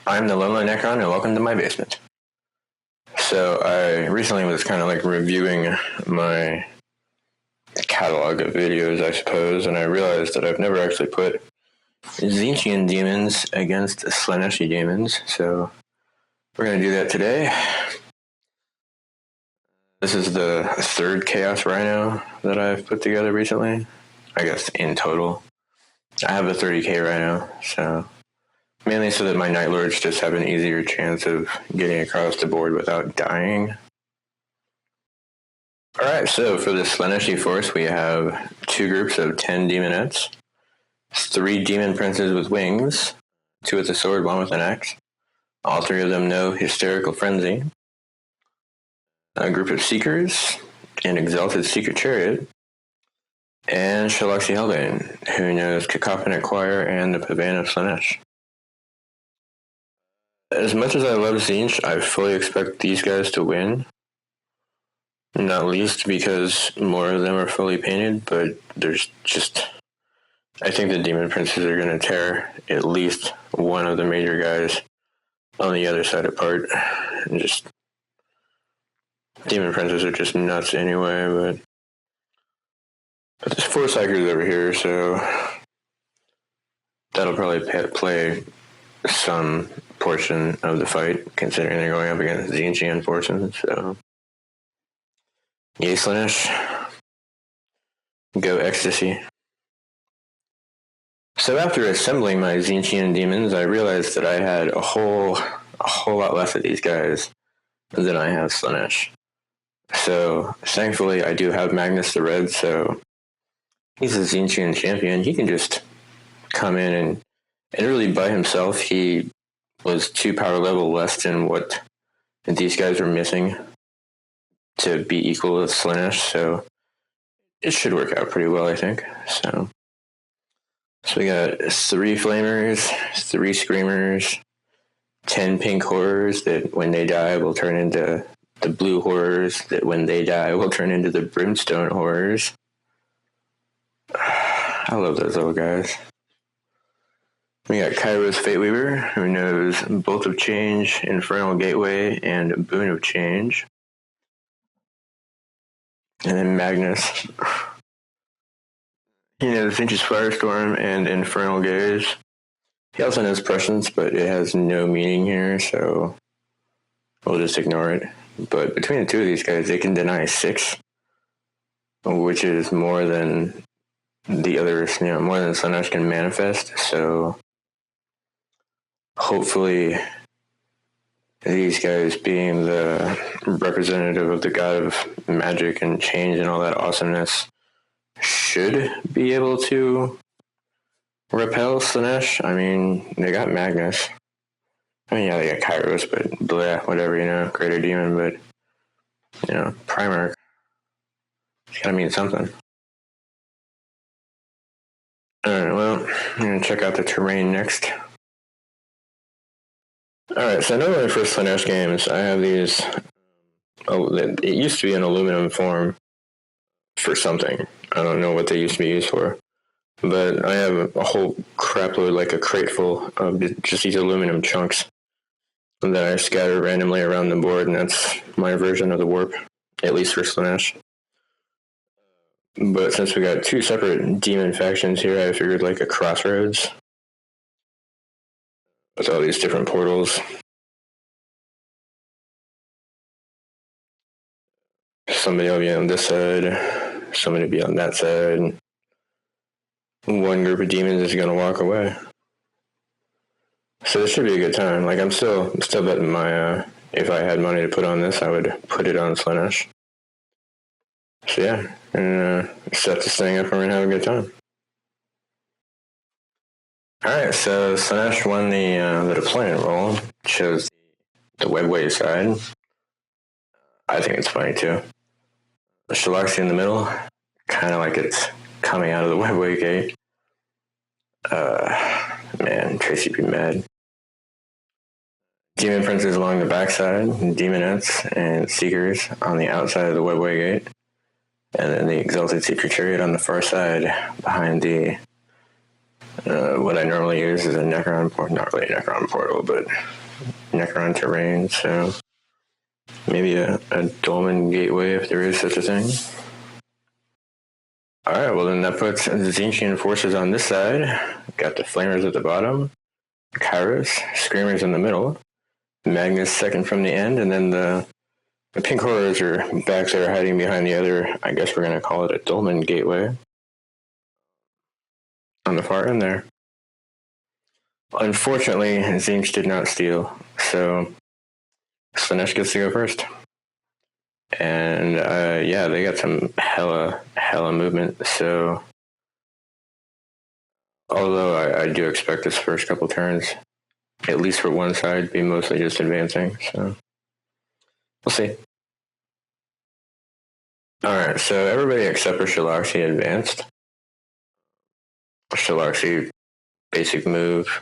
I'm the Lonely Necron, and welcome to my basement. So I recently was kind of like reviewing my catalog of videos, I suppose, and I realized that I've never actually put Tzeentchian demons against slaanesh demons, so we're going to do that today. This is the third Chaos Rhino that I've put together recently, I guess in total. I have a 30k Rhino, so mainly so that my Night Lords just have an easier chance of getting across the board without dying. Alright, so for the slaanesh force, we have two groups of 10 demonettes, 3 demon princes with wings, 2 with a sword, 1 with an axe. All 3 of them know Hysterical Frenzy. A group of Seekers, an Exalted Secret Chariot, and Shalaxi Hellbane, who knows Cacophonic Choir and the Pavane of Slaanesh. As much as I love tzeentch, I fully expect these guys to win. Not least because more of them are fully painted, but there's just... I think the Demon Princes are going to tear at least one of the major guys on the other side apart. And just... Demon Princes are just nuts anyway, but there's 4 Psychers over here, so... That'll probably play some portion of the fight, considering they're going up against Tzeentchian forces, so... Yay, Slaanesh. Go Ecstasy. So after assembling my Tzeentchian demons, I realized that I had a whole lot less of these guys than I have Slaanesh. So thankfully I do have Magnus the Red, so he's a Tzeentchian champion. He can just come in and really by himself, he was 2 power level less than what these guys were missing to be equal with Slaanesh, so it should work out pretty well, I think. So we got 3 Flamers, 3 Screamers, 10 Pink Horrors that when they die will turn into the Blue Horrors that when they die will turn into the Brimstone Horrors. I love those little guys. We got Kairos Fateweaver, who knows Bolt of Change, Infernal Gateway, and Boon of Change. And then Magnus. He knows tzeentch's Firestorm and Infernal Gaze. He also knows Prescience, but it has no meaning here, so we'll just ignore it. But between the 2 of these guys, they can deny 6, which is more than the others, more than Slaanesh can manifest, so hopefully these guys, being the representative of the god of magic and change and all that awesomeness, should be able to repel Slaanesh. I mean, they got Magnus. I mean, yeah, they got Kairos, but bleh, whatever, Greater Demon, but, Primarch. It's gotta mean something. Alright, well, I'm gonna check out the terrain next. Alright, so normally for Slaanesh games, I have these... it used to be an aluminum form for something. I don't know what they used to be used for. But I have a whole crapload, like a crate full of just these aluminum chunks that I scatter randomly around the board, and that's my version of the warp, at least for Slaanesh. But since we got 2 separate demon factions here, I figured like a crossroads with all these different portals. Somebody will be on this side, somebody will be on that side. One group of demons is going to walk away. So this should be a good time. Like, I'm still betting my, if I had money to put on this, I would put it on Slaanesh. So yeah, and set this thing up and we're going to have a good time. Alright, so Slaanesh won the deployment roll. Chose the webway side. I think it's funny too. The Shalaxi in the middle, kind of like it's coming out of the webway gate. Man, Tracy be mad. Demon Princes along the backside, Demonettes and Seekers on the outside of the webway gate, and then the Exalted Secret Chariot on the far side behind the What I normally use is a Necron portal, not really a Necron portal, but Necron terrain, so maybe a Dolmen gateway if there is such a thing. Alright, well then that puts the Tzeentchian forces on this side. Got the Flamers at the bottom, Kairos, Screamers in the middle, Magnus second from the end, and then the pink horrors or backs that are hiding behind the other, I guess we're going to call it a Dolmen gateway, on the far end there. Unfortunately, tzeentch did not steal, so slaanesh gets to go first. And yeah, they got some hella movement, so although I do expect this first couple turns, at least for one side, to be mostly just advancing, so we'll see. Alright, so everybody except for Shalaxi advanced. Shalaxi, basic move,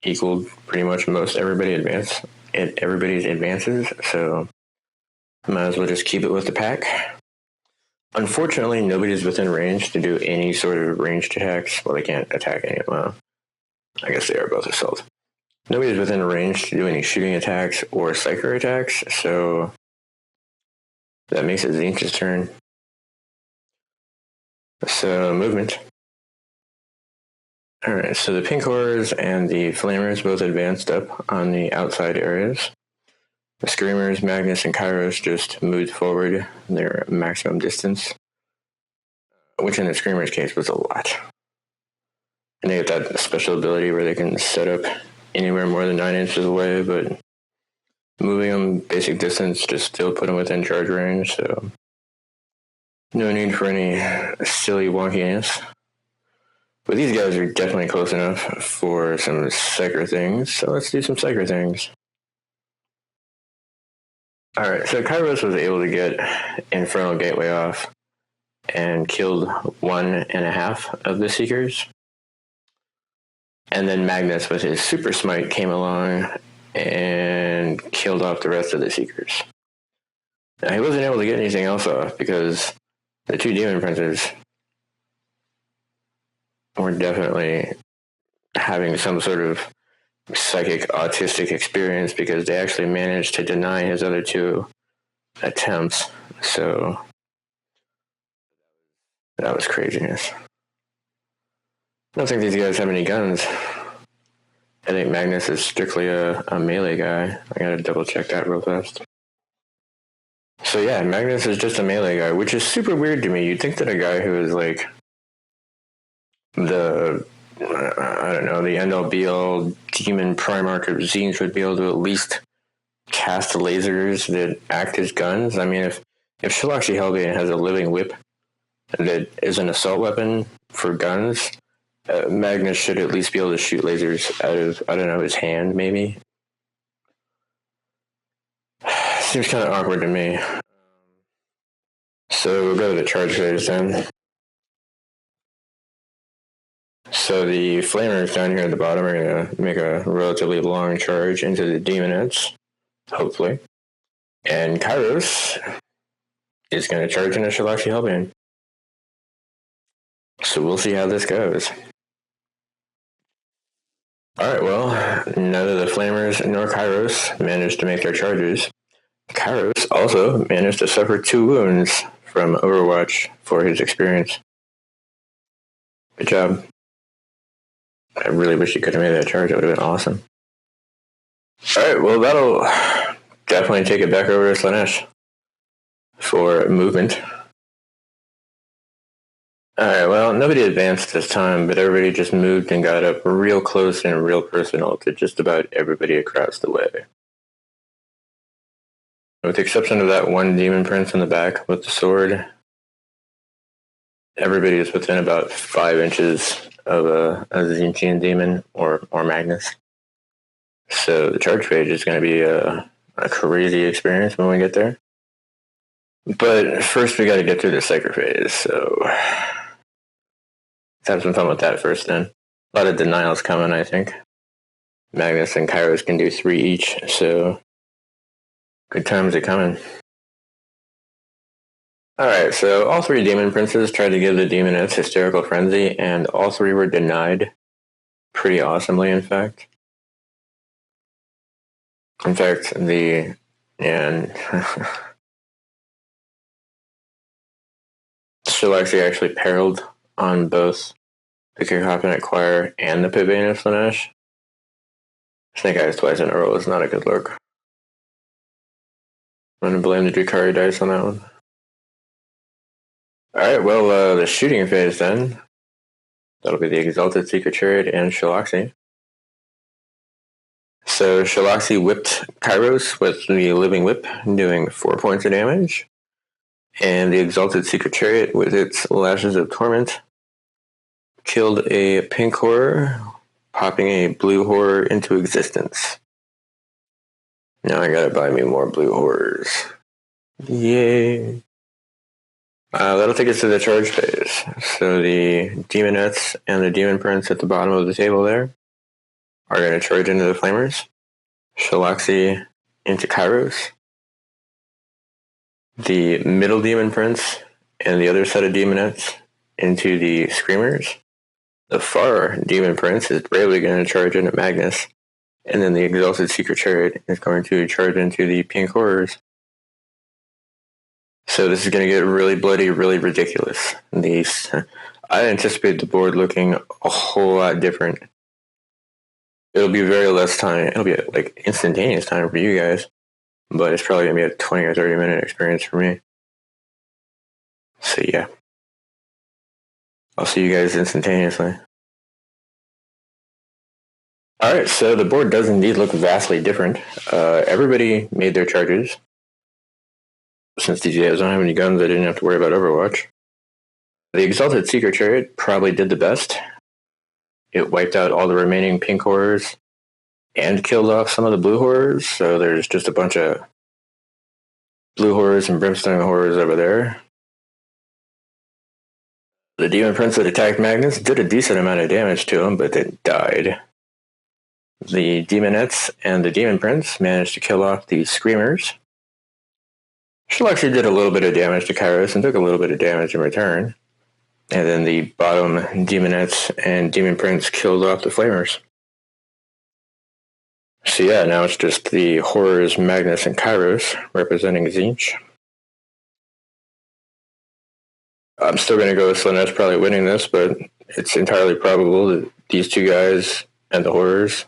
equaled pretty much most everybody's advances, so might as well just keep it with the pack. Unfortunately, nobody's within range to do any sort of ranged attacks. Well, they can't attack any. Well, I guess they are both assault. Nobody's within range to do any shooting attacks or psyker attacks, so that makes it tzeentch's turn. So, movement. Alright, so the pink horrors and the flamers both advanced up on the outside areas. The Screamers, Magnus, and Kairos just moved forward their maximum distance, which in the Screamers' case was a lot. And they get that special ability where they can set up anywhere more than 9 inches away, but moving them basic distance just still put them within charge range, so no need for any silly wonkiness. But these guys are definitely close enough for some psyker things, so let's do some psyker things. Alright, so Kairos was able to get Infernal Gateway off and killed 1.5 of the Seekers. And then Magnus with his Super Smite came along and killed off the rest of the Seekers. Now, he wasn't able to get anything else off because the 2 Demon Princes were definitely having some sort of psychic autistic experience because they actually managed to deny his other 2 attempts, so that was craziness. I don't think these guys have any guns. I think Magnus is strictly a melee guy. I gotta double check that real fast. So yeah, Magnus is just a melee guy, which is super weird to me. You'd think that a guy who is like the end-all be-all demon Primarch of tzeentch would be able to at least cast lasers that act as guns. I mean, if Shalaxi Hellbane has a living whip that is an assault weapon for guns, Magnus should at least be able to shoot lasers out of, I don't know, his hand, maybe. Seems kind of awkward to me. So we'll go to the charge phase then. So the Flamers down here at the bottom are going to make a relatively long charge into the Demonettes, hopefully. And Kairos is going to charge into Shalaxi Hellbane. So we'll see how this goes. Alright, well, neither the Flamers nor Kairos managed to make their charges. Kairos also managed to suffer 2 wounds from Overwatch for his experience. Good job. I really wish he could have made that charge. That would have been awesome. Alright, well, that'll definitely take it back over to slaanesh for movement. Alright, well, nobody advanced this time, but everybody just moved and got up real close and real personal to just about everybody across the way. With the exception of that 1 Demon Prince in the back with the sword, everybody is within about 5 inches of a Tzeentchian demon or Magnus. So the charge phase is going to be a crazy experience when we get there. But first we got to get through the psyker phase, so let's have some fun with that first then. A lot of denials coming, I think. Magnus and Kairos can do 3 each, so good times are coming. Alright, so all 3 Demon Princes tried to give the Demonettes Hysterical Frenzy, and all 3 were denied. pretty awesomely, in fact. And Shalaxi actually perilled on both the Cacophonic Choir and the Pibane of slaanesh. Snake Eyes twice in a row is not a good look. I'm going to blame the Drukhari dice on that one. Alright, well, the shooting phase then. That'll be the Exalted Secret Chariot and Shalaxi. So Shalaxi whipped Kairos with the Living Whip, doing 4 points of damage. And the Exalted Secret Chariot, with its Lashes of Torment, killed a pink horror, popping a blue horror into existence. Now I gotta buy me more blue horrors. Yay! That'll take us to the charge phase. So the Demonettes and the Demon Prince at the bottom of the table there are going to charge into the Flamers. Shalaxi into Kairos. The middle Demon Prince and the other set of Demonettes into the Screamers. The far Demon Prince is bravely going to charge into Magnus. And then the Exalted Secret Chariot is going to charge into the Pink Horrors. So this is going to get really bloody, really ridiculous. I anticipate the board looking a whole lot different. It'll be very less time. It'll be like instantaneous time for you guys, but it's probably going to be a 20 or 30 minute experience for me. So yeah. I'll see you guys instantaneously. Alright, so the board does indeed look vastly different. Everybody made their charges. Since these guys don't have any guns, I didn't have to worry about Overwatch. The Exalted Secret Chariot probably did the best. It wiped out all the remaining pink horrors and killed off some of the blue horrors, so there's just a bunch of blue horrors and brimstone horrors over there. The Demon Prince that attacked Magnus did a decent amount of damage to him, but then died. The Demonettes and the Demon Prince managed to kill off the Screamers. Shalaxi did a little bit of damage to Kairos and took a little bit of damage in return. And then the bottom Demonettes and Demon Prince killed off the Flamers. So yeah, now it's just the Horrors, Magnus, and Kairos representing tzeentch. I'm still going to go with slaanesh probably winning this, but it's entirely probable that these two guys and the Horrors,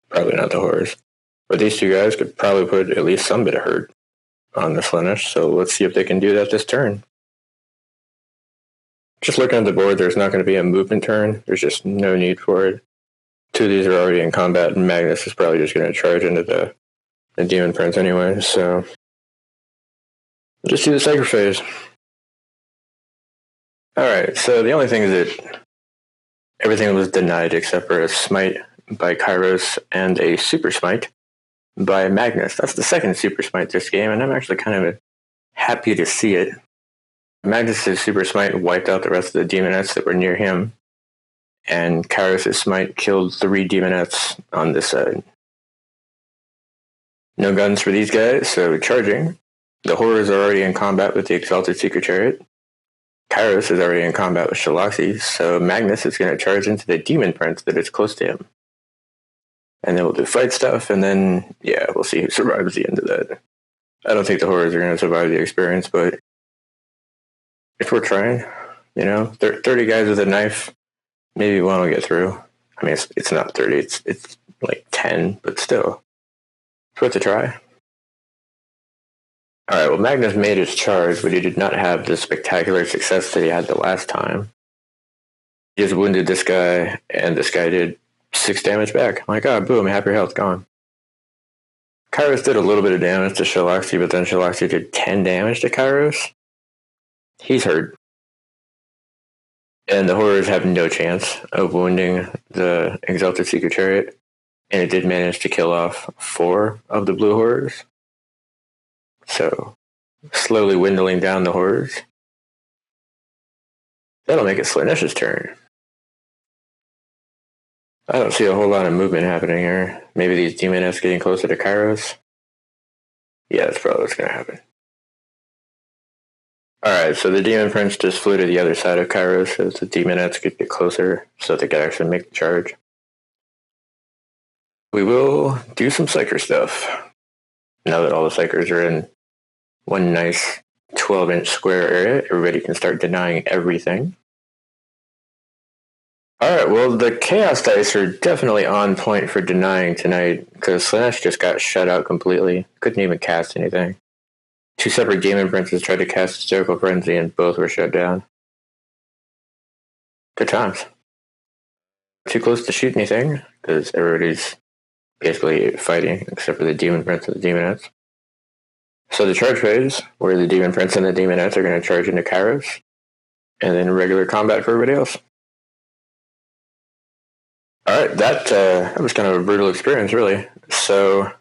probably not the Horrors, but these two guys could probably put at least some bit of hurt on the slaanesh, so let's see if they can do that this turn. Just looking at the board, there's not going to be a movement turn. There's just no need for it. Two of these are already in combat, and Magnus is probably just going to charge into the Demon Prince anyway, so we'll just do the Sacred Phase. Alright, so the only thing is that everything was denied except for a Smite by Kairos and a Super Smite by Magnus. That's the second Super Smite this game, and I'm actually kind of happy to see it. Magnus' Super Smite wiped out the rest of the Demonettes that were near him, and Kairos' Smite killed 3 Demonettes on this side. No guns for these guys, so charging. The Horrors are already in combat with the Exalted Secret Chariot. Kairos is already in combat with Shalaxi, so Magnus is going to charge into the Demon Prince that is close to him. And then we'll do fight stuff, and then, yeah, we'll see who survives the end of that. I don't think the Horrors are going to survive the experience, but if we're trying, 30 guys with a knife, maybe one will get through. I mean, it's not 30, it's like 10, but still. It's worth a try. Alright, well, Magnus made his charge, but he did not have the spectacular success that he had the last time. He just wounded this guy, and this guy did 6 damage back. My god, boom, half your health gone. Kairos did a little bit of damage to Shalaxi, but then Shalaxi did 10 damage to Kairos. He's hurt. And the Horrors have no chance of wounding the Exalted Secret Chariot. And it did manage to kill off 4 of the blue Horrors. So, slowly dwindling down the Horrors. That'll make it Slaanesh's turn. I don't see a whole lot of movement happening here. Maybe these Demonettes getting closer to Kairos. Yeah, that's probably what's going to happen. Alright, so the Demon Prince just flew to the other side of Kairos as the Demonettes could get closer so they could actually make the charge. we will do some psyker stuff. Now that all the psychers are in one nice 12-inch square area, everybody can start denying everything. Alright, well, the Chaos Dice are definitely on point for denying tonight, because slaanesh just got shut out completely. Couldn't even cast anything. 2 separate Demon Princes tried to cast Hysterical Frenzy, and both were shut down. Good times. Too close to shoot anything, because everybody's basically fighting, except for the Demon Prince and the Demonettes. So the charge phase, where the Demon Prince and the Demonettes are going to charge into Kairos, and then regular combat for everybody else. Alright, that was kind of a brutal experience, really. So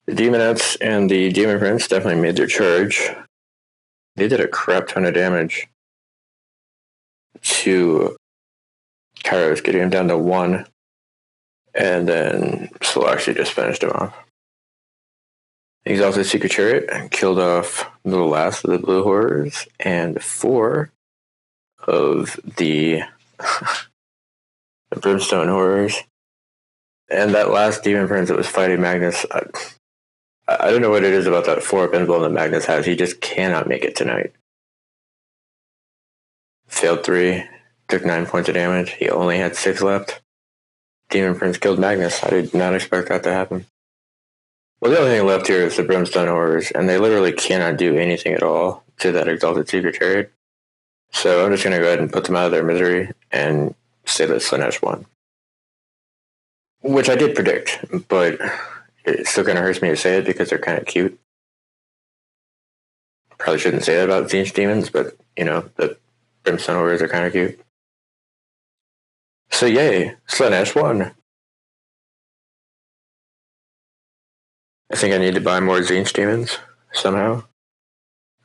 the Demonettes and the Demon Prince definitely made their charge. They did a crap ton of damage to Kairos, getting him down to 1. And then Soul actually just finished him off. He exalted Secret Chariot and killed off the last of the Blue Horrors and 4 of the Brimstone Horrors. And that last Demon Prince that was fighting Magnus, I don't know what it is about that 4-up emblem that Magnus has. He just cannot make it tonight. Failed 3, took 9 points of damage. He only had 6 left. Demon Prince killed Magnus. I did not expect that to happen. Well, the only thing left here is the Brimstone Horrors, and they literally cannot do anything at all to that Exalted Secret Chariot. So I'm just going to go ahead and put them out of their misery and say that slaanesh won. Which I did predict, but it still kind of hurts me to say it because they're kind of cute. Probably shouldn't say that about tzeentch demons, but, you know, the Brimstone Horrors are kind of cute. So yay, slaanesh won. I think I need to buy more tzeentch demons somehow.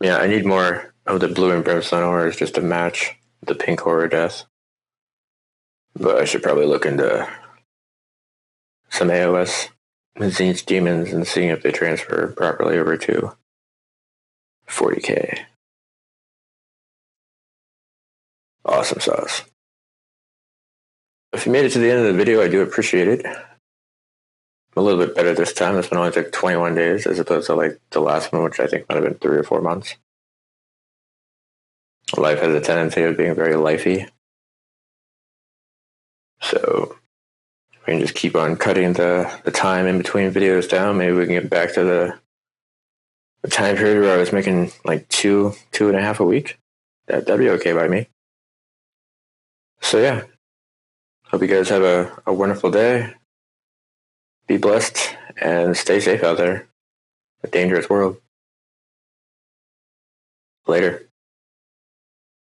Yeah, I need more of the blue and Brimstone Horrors just to match the pink horror death. But I should probably look into some AOS tzeentch demons and seeing if they transfer properly over to 40k. Awesome sauce. If you made it to the end of the video, I do appreciate it. I'm a little bit better this time. This one only took 21 days as opposed to like the last one, which I think might have been 3 or 4 months. Life has a tendency of being very lifey. So we can just keep on cutting the time in between videos down. Maybe we can get back to the time period where I was making like 2.5 a week. That'd be okay by me. So yeah, hope you guys have a wonderful day. Be blessed and stay safe out there. A dangerous world. Later.